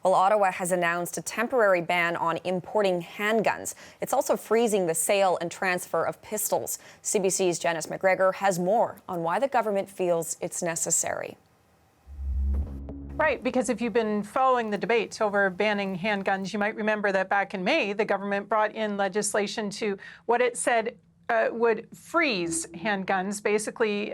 Well, Ottawa has announced a temporary ban on importing handguns. It's also freezing the sale and transfer of pistols. CBC's Janice McGregor has more on why the government feels it's necessary. Right, because if you've been following the debate over banning handguns, you might remember that back in May, the government brought in legislation to what it said would freeze handguns, basically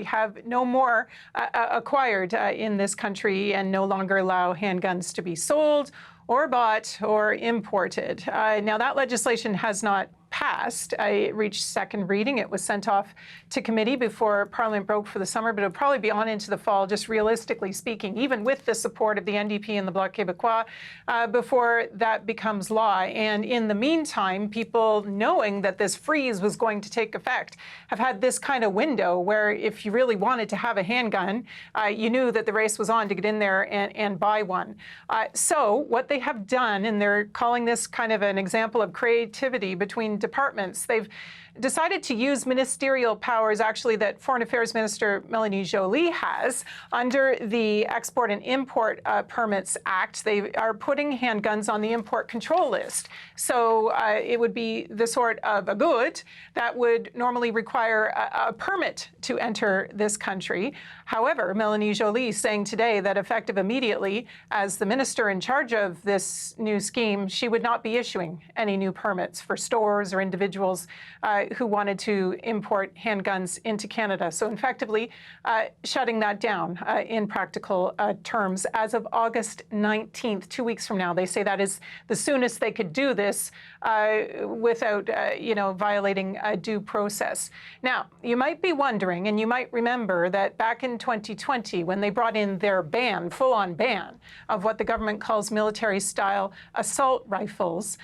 have no more acquired in this country and no longer allow handguns to be sold or bought or imported. Now, that legislation has not passed. It reached second reading. It was sent off to committee before Parliament broke for the summer, but it'll probably be on into the fall, just realistically speaking, even with the support of the NDP and the Bloc Québécois, before that becomes law. And in the meantime, people knowing that this freeze was going to take effect have had this kind of window where if you really wanted to have a handgun, you knew that the race was on to get in there and buy one. So what they have done, and they're calling this kind of an example of creativity between departments, they've decided to use ministerial powers actually that Foreign Affairs Minister Melanie Joly has under the Export and Import Permits Act. They are putting handguns on the import control list. So it would be the sort of a good that would normally require a permit to enter this country. However, Melanie Joly is saying today that effective immediately, as the minister in charge of this new scheme, she would not be issuing any new permits for stores or individuals who wanted to import handguns into Canada. So effectively shutting that down in practical terms as of August 19th, 2 weeks from now. They say that is the soonest they could do this without, violating due process. Now, you might be wondering, and you might remember that back in 2020, when they brought in their ban, full-on ban, of what the government calls military-style assault rifles,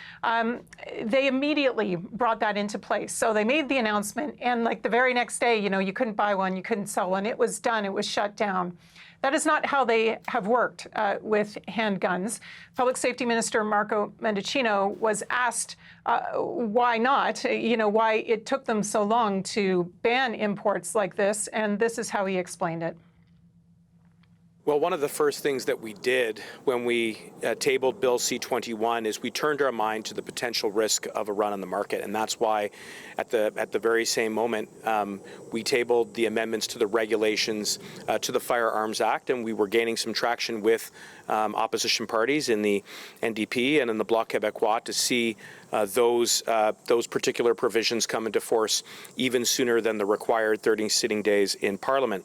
they immediately brought that into place. So they made the announcement, and like the very next day, you couldn't buy one, you couldn't sell one. It was done. It was shut down. That is not how they have worked with handguns. Public Safety Minister Mendicino was asked why not, why it took them so long to ban imports like this, and this is how he explained it. Well, one of the first things that we did when we tabled Bill C-21 is we turned our mind to the potential risk of a run on the market, and that's why at the very same moment we tabled the amendments to the regulations to the Firearms Act, and we were gaining some traction with opposition parties in the NDP and in the Bloc Québécois to see those particular provisions come into force even sooner than the required 30 sitting days in Parliament.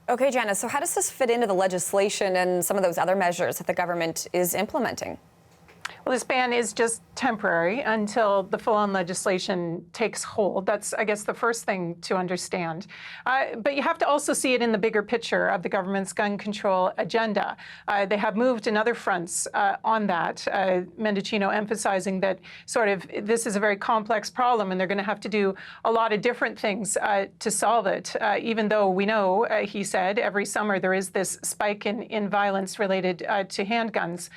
Okay, Janice, so how does this fit into the legislation and some of those other measures that the government is implementing? Well, this ban is just temporary until the full-on legislation takes hold. That's, I guess, the first thing to understand. But you have to also see it in the bigger picture of the government's gun control agenda. They have moved in other fronts on that, Mendicino emphasizing that this is a very complex problem and they're going to have to do a lot of different things to solve it, even though we know, he said, every summer there is this spike in violence related to handguns.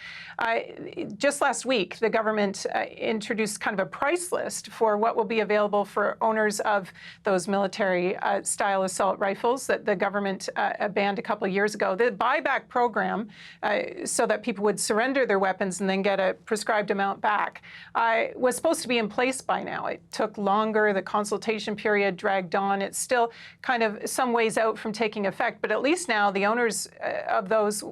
Just last week, the government introduced kind of a price list for what will be available for owners of those military-style assault rifles that the government banned a couple of years ago. The buyback program, so that people would surrender their weapons and then get a prescribed amount back, was supposed to be in place by now. It took longer. The consultation period dragged on. It's still kind of some ways out from taking effect, but at least now the owners of those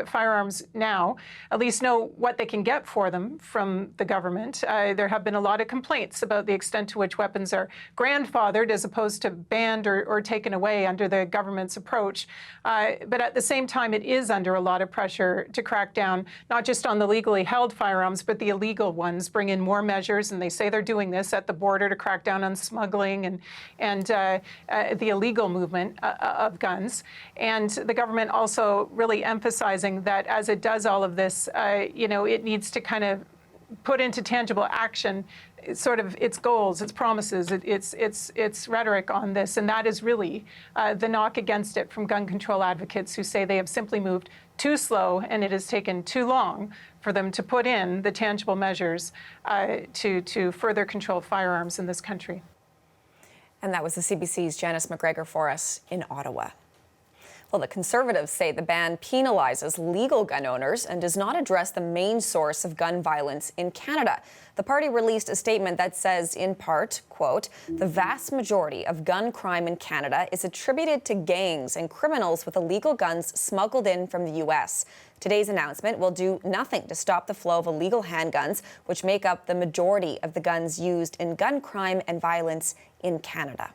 firearms now at least know what they can get for them from the government. There have been a lot of complaints about the extent to which weapons are grandfathered as opposed to banned or taken away under the government's approach. But at the same time, it is under a lot of pressure to crack down, not just on the legally held firearms, but the illegal ones, bring in more measures, and they say they're doing this at the border to crack down on smuggling and the illegal movement of guns. And the government also really emphasizing that as it does all of this, it needs to kind of put into tangible action sort of its goals, its promises, its rhetoric on this. And that is really the knock against it from gun control advocates who say they have simply moved too slow and it has taken too long for them to put in the tangible measures to further control firearms in this country. And that was the CBC's Janice McGregor for us in Ottawa. Well, the Conservatives say the ban penalizes legal gun owners and does not address the main source of gun violence in Canada. The party released a statement that says, in part, quote, "The vast majority of gun crime in Canada is attributed to gangs and criminals with illegal guns smuggled in from the U.S. Today's announcement will do nothing to stop the flow of illegal handguns, which make up the majority of the guns used in gun crime and violence in Canada."